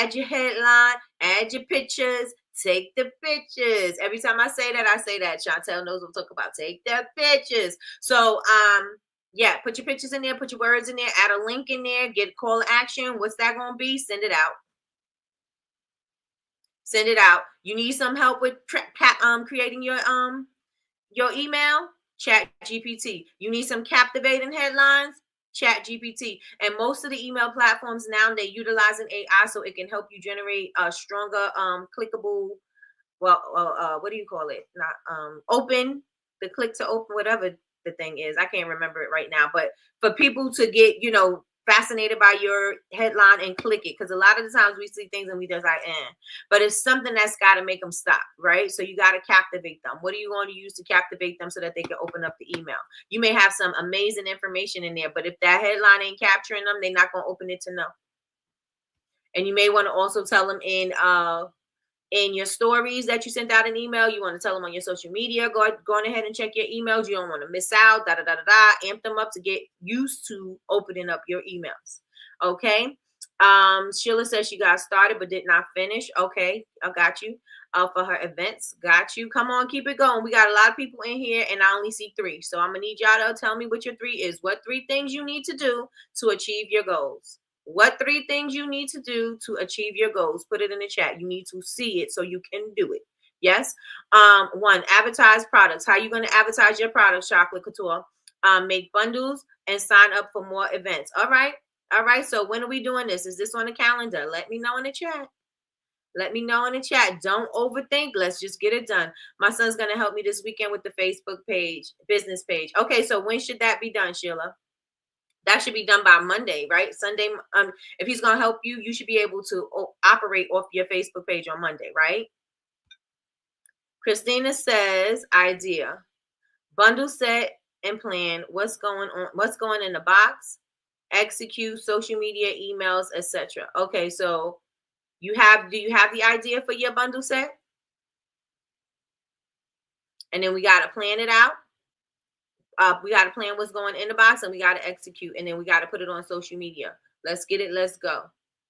Add your headline. Add your pictures. Take the pictures. Every time I say that. Chantel knows what I'm talking about. Take the pictures. So, yeah, put your pictures in there. Put your words in there. Add a link in there. Get call to action. What's that going to be? Send it out. Send it out. You need some help with creating your email? Chat GPT. You need some captivating headlines? Chat GPT. And most of the email platforms now, they utilize an AI so it can help you generate a stronger clickable, well, what do you call it? Not open, the click to open, whatever the thing is. I can't remember it right now, but for people to get, fascinated by your headline and click it, because a lot of the times we see things and we just like, but it's something that's got to make them stop, right? So you got to captivate them. What are you going to use to captivate them so that they can open up the email? You may have some amazing information in there, but if that headline ain't capturing them, they're not going to open it to know. And you may want to also tell them in your stories that you sent out an email. You want to tell them on your social media, go on ahead and check your emails. You don't want to miss out, amp them up to get used to opening up your emails. Okay. Sheila says she got started but did not finish. Okay, I got you. For her events, got you. Come on, keep it going. We got a lot of people in here and I only see 3. So I'm gonna need y'all to tell me what your 3 is. What 3 things you need to do to achieve your goals? What 3 things you need to do to achieve your goals? Put it in the chat. You need to see it so you can do it. Yes. 1, advertise products. How you going to advertise your products, Chocolate Couture? Make bundles and sign up for more events. All right. All right. So when are we doing this? Is this on the calendar? Let me know in the chat. Let me know in the chat. Don't overthink. Let's just get it done. My son's going to help me this weekend with the Facebook page, business page. Okay. So when should that be done, Sheila? That should be done by Monday, right? Sunday. If he's going to help you, you should be able to operate off your Facebook page on Monday, right? Christina says, idea, bundle, set and plan. What's going on? What's going in the box? Execute social media, emails, etc. Okay, so do you have the idea for your bundle set? And then we got to plan it out. We got to plan what's going in the box and we got to execute. And then we got to put it on social media. Let's get it. Let's go.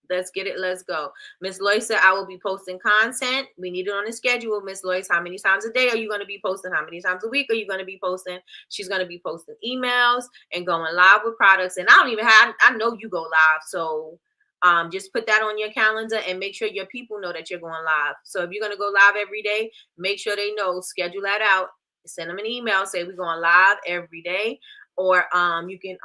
Let's get it. Let's go. Miss Lois said, I will be posting content. We need it on the schedule. Miss Lois, how many times a day are you going to be posting? How many times a week are you going to be posting? She's going to be posting emails and going live with products. And I know you go live. So just put that on your calendar and make sure your people know that you're going live. So if you're going to go live every day, make sure they know, schedule that out. Send them an email, say we're going live every day, or you can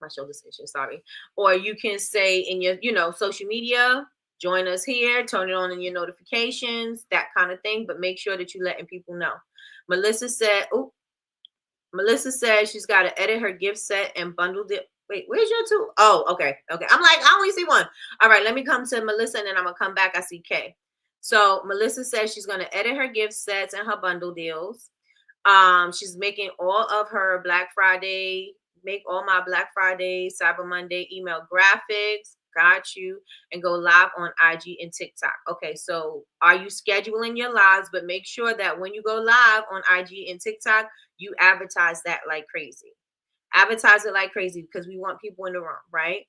my shoulder station, sorry, or you can say in your social media, join us here, turn it on in your notifications, that kind of thing. But make sure that you're letting people know. Melissa said she's got to edit her gift set and bundle it. Wait, where's your 2? Oh, okay. I'm like, I only see 1. All right, let me come to Melissa and then I'm gonna come back. I see Kay. So Melissa says she's going to edit her gift sets and her bundle deals. She's making all of her Black Friday, make all my Black Friday, Cyber Monday email graphics. Got you. And go live on IG and TikTok. Okay, so are you scheduling your lives? But make sure that when you go live on IG and TikTok, you advertise that like crazy. Advertise it like crazy because we want people in the room, right?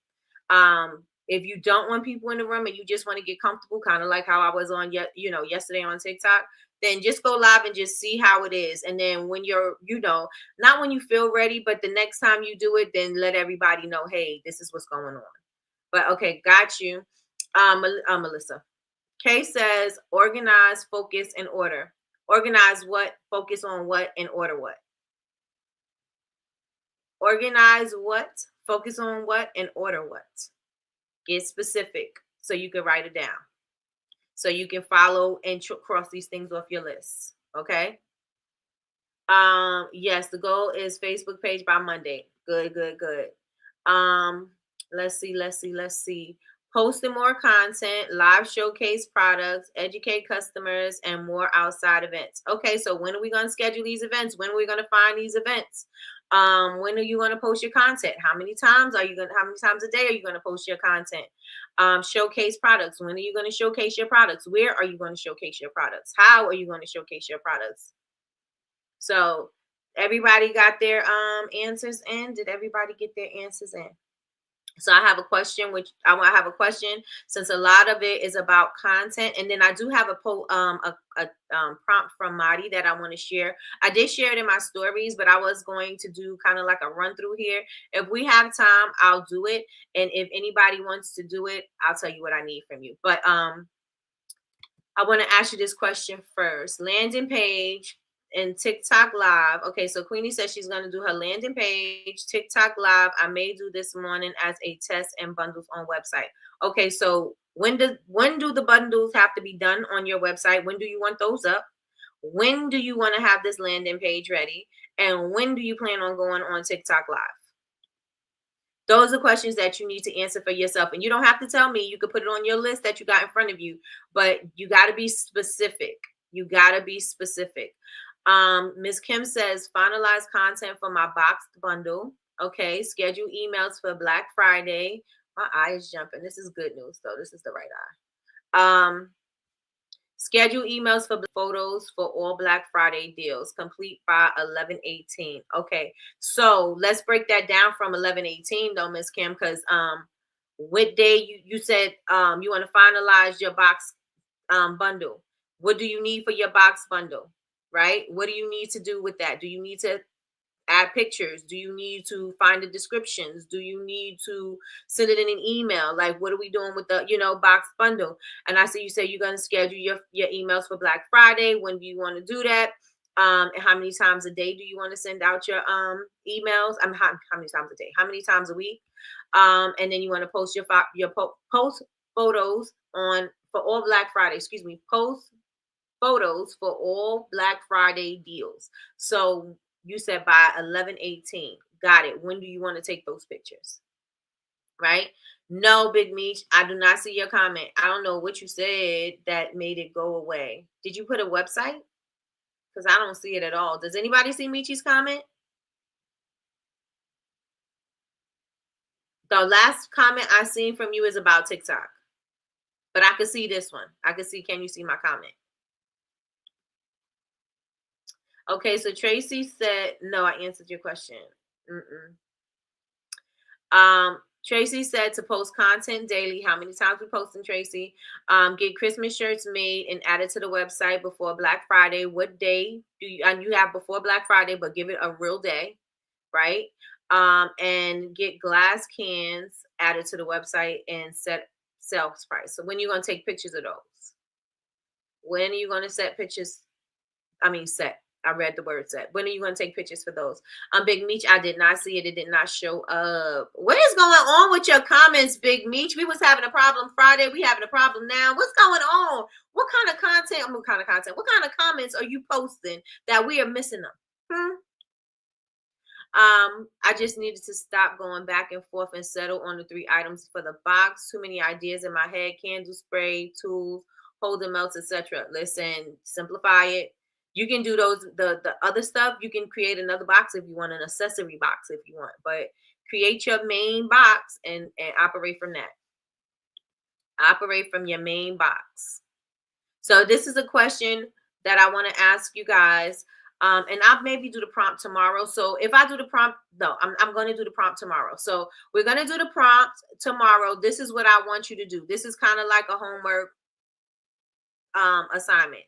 If you don't want people in the room and you just want to get comfortable, kind of like how I was on yesterday on TikTok, then just go live and just see how it is. And then when you're, not when you feel ready, but the next time you do it, then let everybody know, hey, this is what's going on. But okay, got you. Melissa. Kay says, organize, focus, and order. Organize what? Focus on what? And order what? Organize what? Focus on what? And order what? Get specific so you can write it down. So you can follow and cross these things off your list. Okay. Yes, the goal is Facebook page by Monday. Good. Let's see. Posting more content, live showcase products, educate customers, and more outside events. Okay, so when are we going to schedule these events? When are we going to find these events? When are you going to post your content? How many times a day are you going to post your content? Showcase products. When are you going to showcase your products? Where are you going to showcase your products? How are you going to showcase your products? So everybody got their answers in. Did everybody get their answers in? So I have a question, since a lot of it is about content, and then I do have a prompt from Madi that I want to share. I did share it in my stories, but I was going to do kind of like a run through here. If we have time, I'll do it, and if anybody wants to do it, I'll tell you what I need from you. But I want to ask you this question first. Landing page and TikTok live. Okay, so Queenie says she's going to do her landing page, TikTok live. I may do this morning as a test and bundles on website. Okay, so when do the bundles have to be done on your website? When do you want those up? When do you want to have this landing page ready? And when do you plan on going on TikTok live? Those are questions that you need to answer for yourself. And you don't have to tell me. You could put it on your list that you got in front of you, but you got to be specific. You got to be specific. Ms. Kim says, finalize content for my boxed bundle. Okay. Schedule emails for Black Friday. My eye is jumping. This is good news, though. This is the right eye. Schedule emails for photos for all Black Friday deals. Complete by 11/18. Okay, so let's break that down from 11/18 though, Miss Kim, because what day you said you want to finalize your box bundle. What do you need for your box bundle? Right? What do you need to do with that? Do you need to add pictures? Do you need to find the descriptions? Do you need to send it in an email? Like, what are we doing with the box bundle? And I see you say you're going to schedule your emails for Black Friday. When do you want to do that? And how many times a day do you want to send out your emails? How many times a day? How many times a week? And then you want to post your post photos on for all Black Friday. Excuse me, post photos for all Black Friday deals. So you said by 11/18. Got it. When do you want to take those pictures? Right? No, Big Meech, I do not see your comment. I don't know what you said that made it go away. Did you put a website? Because I don't see it at all. Does anybody see Meechie's comment? The last comment I seen from you is about TikTok. But I could see this one. I could see, can you see my comment? Okay, so Tracy said, no, I answered your question. Tracy said to post content daily. How many times we posting, Tracy? Get Christmas shirts made and added to the website before Black Friday. What day do you, and you have before Black Friday, but give it a real day, right? And get glass cans added to the website and set sales price. So when are you going to take pictures of those? When are you going to set pictures? I read the word set. When are you going to take pictures for those? Big Meech, I did not see it. It did not show up. What is going on with your comments, Big Meech? We was having a problem Friday. We having a problem now. What's going on? What kind of content? What kind of comments are you posting that we are missing them? I just needed to stop going back and forth and settle on the 3 items for the box. Too many ideas in my head. Candle spray, tools, holder melts, etc. Listen, simplify it. You can do those, the other stuff. You can create another box if you want, an accessory box if you want, but create your main box and operate from that. Operate from your main box. So this is a question that I want to ask you guys. And I'll maybe do the prompt tomorrow. So if I do the prompt, no, I'm going to do the prompt tomorrow. So we're going to do the prompt tomorrow. This is what I want you to do. This is kind of like a homework assignment,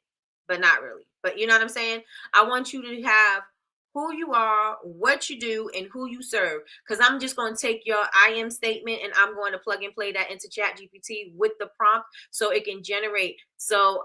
but not really. But you know what I'm saying? I want you to have who you are, what you do, and who you serve. Because I'm just going to take your I am statement and I'm going to plug and play that into ChatGPT with the prompt so it can generate. So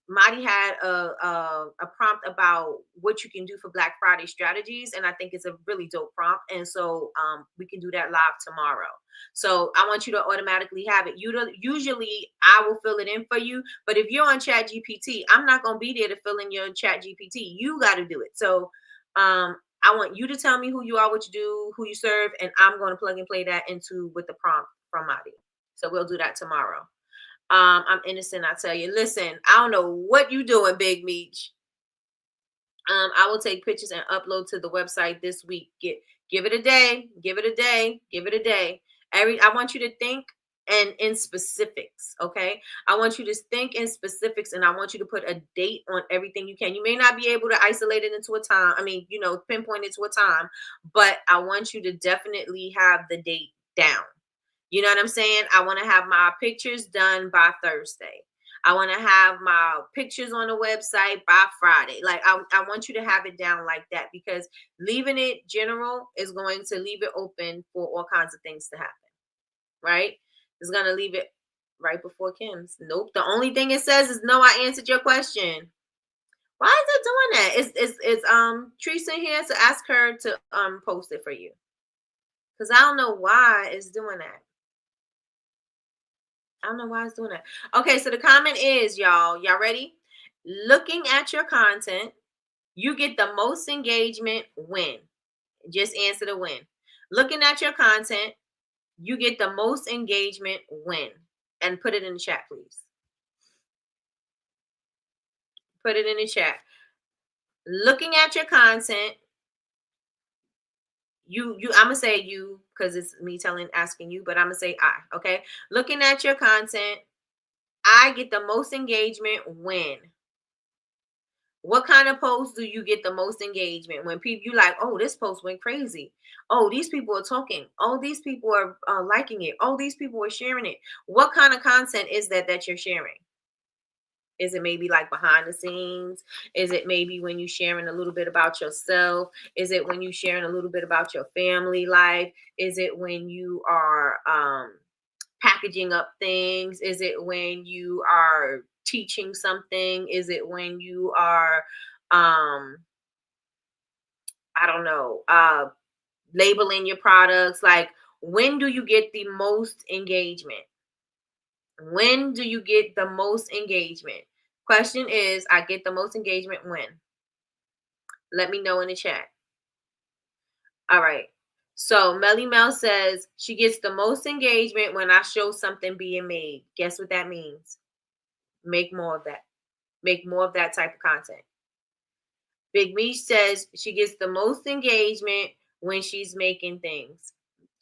Marty had a prompt about what you can do for Black Friday strategies, and I think it's a really dope prompt. And so we can do that live tomorrow. So I want you to automatically have it. Usually I will fill it in for you, but if you're on ChatGPT, I'm not going to be there to fill in your ChatGPT. You got to do it. So I want you to tell me who you are, what you do, who you serve, and I'm going to plug and play that into with the prompt from Marty. So we'll do that tomorrow. I'm innocent, I tell you. Listen, I don't know what you doing, Big Meech. I will take pictures and upload to the website this week. Give it a day. Give it a day. Give it a day. I want you to think and in specifics, okay? I want you to think in specifics, and I want you to put a date on everything you can. You may not be able to isolate it into a time. Pinpoint it to a time, but I want you to definitely have the date down. You know what I'm saying? I want to have my pictures done by Thursday. I want to have my pictures on the website by Friday. Like I want you to have it down like that, because leaving it general is going to leave it open for all kinds of things to happen. Right? It's going to leave it right before Kim's. Nope. The only thing it says is no, I answered your question. Why is it doing that? It's Teresa here to ask her to post it for you. Because I don't know why it's doing that. I don't know why it's doing that. Okay, so the comment is, y'all ready? Looking at your content, you get the most engagement when. Just answer the when. Looking at your content, you get the most engagement when. And put it in the chat, please. Put it in the chat. Looking at your content, I'm gonna say you because it's me asking you, but I'm gonna say I. Okay, looking at your content, I get the most engagement when. What kind of posts do you get the most engagement when people you like? Oh, this post went crazy. Oh, these people are talking. Oh, these people are liking it. Oh, these people are sharing it. What kind of content is that you're sharing? Is it maybe like behind the scenes? Is it maybe when you sharing a little bit about yourself? Is it when you sharing a little bit about your family life? Is it when you are packaging up things? Is it when you are teaching something? Is it when you are I don't know, labeling your products? Like, when do you get the most engagement? When do you get the most engagement? Question is, I get the most engagement when? Let me know in the chat. All right. So Melly Mel says she gets the most engagement when I show something being made. Guess what that means? Make more of that. Make more of that type of content. Big Meech says she gets the most engagement when she's making things.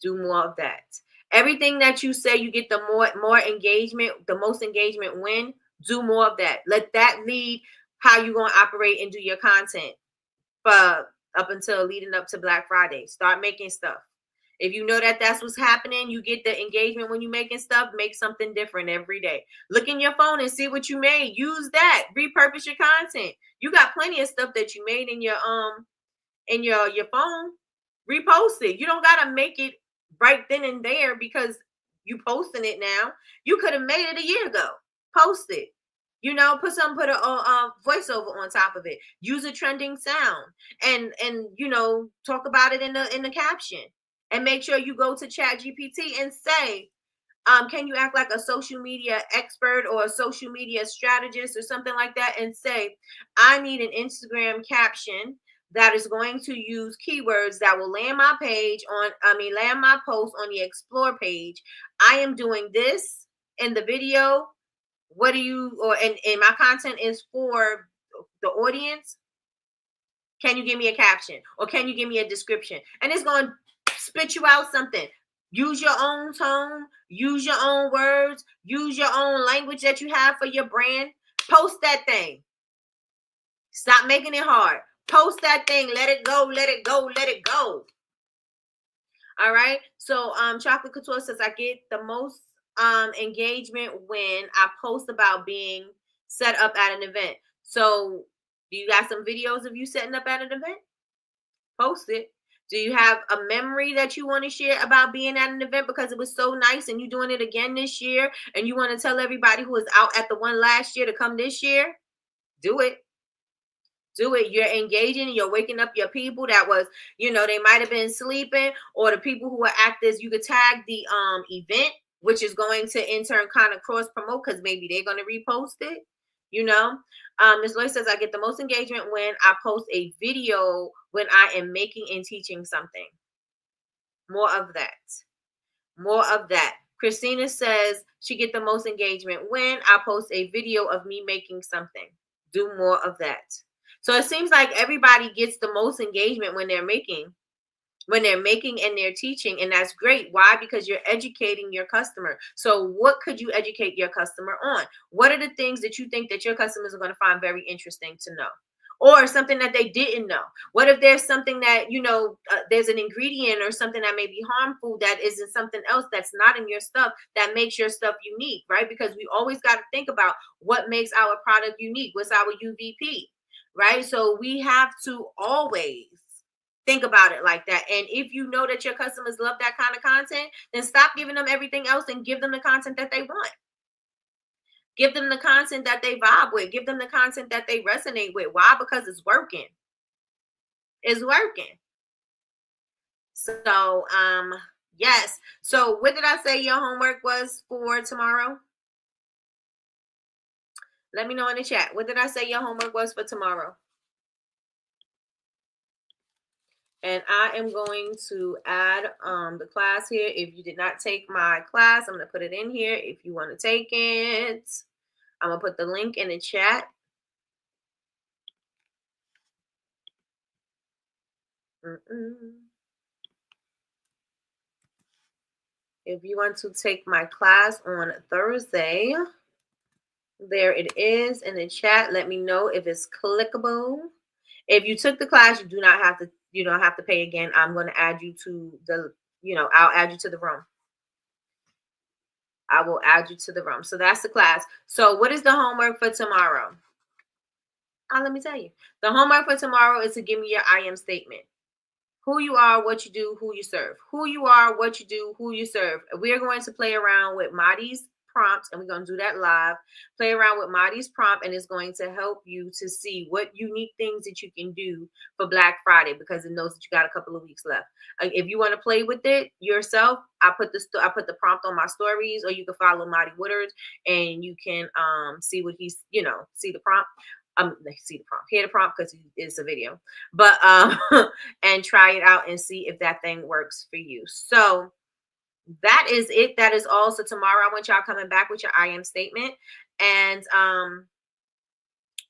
Do more of that. Everything that you say you get the more engagement, the most engagement when, do more of that. Let that lead how you're going to operate and do your content for up until leading up to Black Friday. Start making stuff. If you know that that's what's happening, you get the engagement when you're making stuff, make something different every day. Look in your phone and see what you made. Use that. Repurpose your content. You got plenty of stuff that you made in your phone. Repost it. You don't gotta make it right then and there because you posting it now. You could have made it a year ago. Post it. Put a voiceover on top of it. Use a trending sound and talk about it in the caption. And make sure you go to Chat GPT and say, can you act like a social media expert or a social media strategist or something like that, and say, I need an Instagram caption that is going to use keywords that will land my post on the explore page. I am doing this in the video. What do you, and my content is for the audience. Can you give me a caption or can you give me a description? And it's going to spit you out something. Use your own tone, use your own words, use your own language that you have for your brand. Post that thing. Stop making it hard. Post that thing. Let it go, let it go, let it go. All right. So Chocolate Couture says I get the most engagement when I post about being set up at an event. So do you got some videos of you setting up at an event? Post it. Do you have a memory that you want to share about being at an event because it was so nice and you doing it again this year and you want to tell everybody who was out at the one last year to come this year? Do it. Do it. You're engaging and you're waking up your people that was, they might have been sleeping, or the people who are actors. You could tag the event, which is going to in turn kind of cross promote because maybe they're going to repost it. Ms. Loy says I get the most engagement when I post a video when I am making and teaching something. More of that. More of that. Christina says she get the most engagement when I post a video of me making something. Do more of that. So it seems like everybody gets the most engagement when they're making and they're teaching, and that's great. Why? Because you're educating your customer. So what could you educate your customer on? What are the things that you think that your customers are going to find very interesting to know? Or something that they didn't know? What if there's something that, there's an ingredient or something that may be harmful that isn't something else that's not in your stuff that makes your stuff unique, right? Because we always got to think about what makes our product unique. What's our UVP, right? So we have to always think about it like that. And if you know that your customers love that kind of content, then stop giving them everything else and give them the content that they want. Give them the content that they vibe with. Give them the content that they resonate with. Why? Because it's working. It's working. So, yes. So what did I say your homework was for tomorrow? Let me know in the chat. What did I say your homework was for tomorrow? And I am going to add the class here. If you did not take my class, I'm going to put it in here. If you want to take it, I'm going to put the link in the chat. If you want to take my class on Thursday, there it is in the chat. Let me know if it's clickable. If you took the class, you don't have to pay again. I'm going to add you to the, I'll add you to the room. I will add you to the room. So that's the class. So what is the homework for tomorrow? Let me tell you. The homework for tomorrow is to give me your I am statement. Who you are, what you do, who you serve. Who you are, what you do, who you serve. We're going to play around with Madi's prompt, and we're going to do that live. Play around with Madi's prompt, and it's going to help you to see what unique things that you can do for Black Friday, because it knows that you got a couple of weeks left. If you want to play with it yourself, I put the prompt on my stories, or you can follow Madi Woodard, and you can see what he's, see the prompt. See the prompt, hear the prompt, because it's a video, but and try it out and see if that thing works for you. So that is it. That is all. So tomorrow I want y'all coming back with your I am statement. And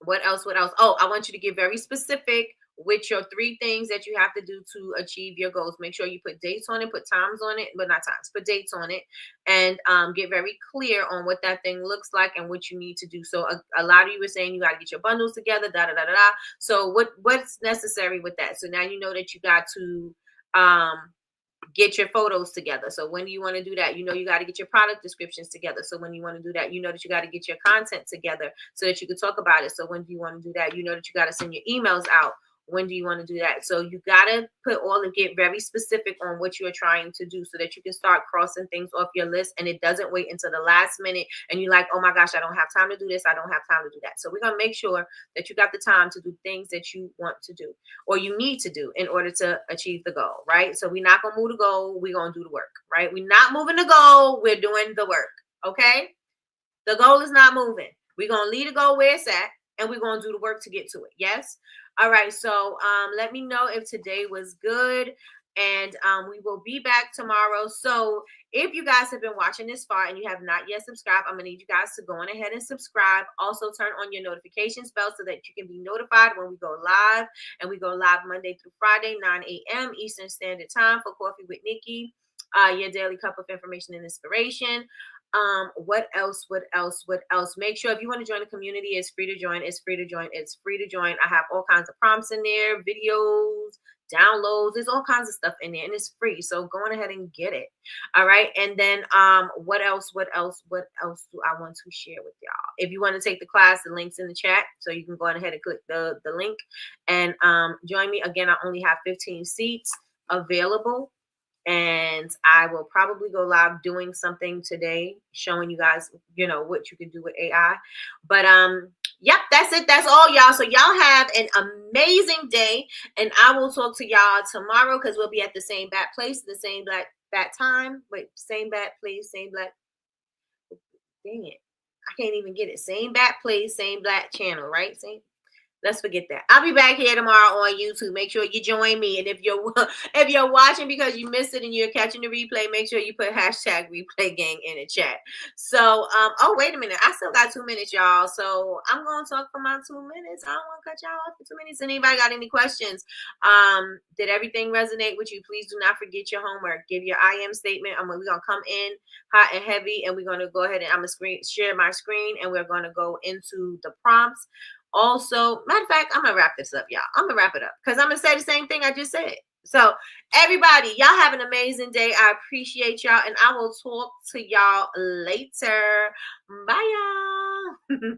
what else? Oh, I want you to get very specific with your 3 things that you have to do to achieve your goals. Make sure you put dates on it, put times on it, but not times, put dates on it, and get very clear on what that thing looks like and what you need to do. So a lot of you were saying you got to get your bundles together, da da da da da. So what's necessary with that? So now you know that you got to get your photos together. So when do you want to do that? You got to get your product descriptions together. So when you want to do that, you know that you got to get your content together so that you can talk about it. So when do you want to do that? You know that you got to send your emails out. When do you want to do that? So you got to get very specific on what you are trying to do so that you can start crossing things off your list, and it doesn't wait until the last minute and you're like, oh my gosh, I don't have time to do this. I don't have time to do that. So we're going to make sure that you got the time to do things that you want to do or you need to do in order to achieve the goal, right? So we're not going to move the goal. We're going to do the work, right? We're not moving the goal. We're doing the work, okay? The goal is not moving. We're going to leave the goal where it's at, and we're going to do the work to get to it. Yes? All right. So let me know if today was good, and we will be back tomorrow. So if you guys have been watching this far and you have not yet subscribed, I'm going to need you guys to go on ahead and subscribe. Also turn on your notifications bell so that you can be notified when we go live, and we go live Monday through Friday, 9 a.m. Eastern Standard Time for Coffee with Nikki, your daily cup of information and inspiration. What else? Make sure if you want to join the community, it's free to join. I have all kinds of prompts in there, videos, downloads. There's all kinds of stuff in there, and it's free. So go on ahead and get it. All right. And then what else do I want to share with y'all? If you want to take the class, the link's in the chat. So you can go on ahead and click the link and join me. Again, I only have 15 seats available. And I will probably go live doing something today, showing you guys, what you can do with AI. But yep, that's it. That's all, y'all. So y'all have an amazing day, and I will talk to y'all tomorrow because we'll be at the same bat place, the same bat time. Wait, same bat place, same black. Dang it, I can't even get it. Same bat place, same black channel, right? Same. Let's forget that. I'll be back here tomorrow on YouTube. Make sure you join me. And if you're watching because you missed it and you're catching the replay, make sure you put hashtag replay gang in the chat. So, oh, wait a minute. I still got 2 minutes, y'all. So I'm going to talk for my 2 minutes. I don't want to cut y'all off for 2 minutes. Anybody got any questions? Did everything resonate with you? Please do not forget your homework. Give your I am statement. We're going to come in hot and heavy, and we're going to go ahead and I'm going to share my screen, and we're going to go into the prompts. Also, matter of fact, I'm going to wrap this up, y'all. I'm going to wrap it up because I'm going to say the same thing I just said. So, everybody, y'all have an amazing day. I appreciate y'all, and I will talk to y'all later. Bye, y'all.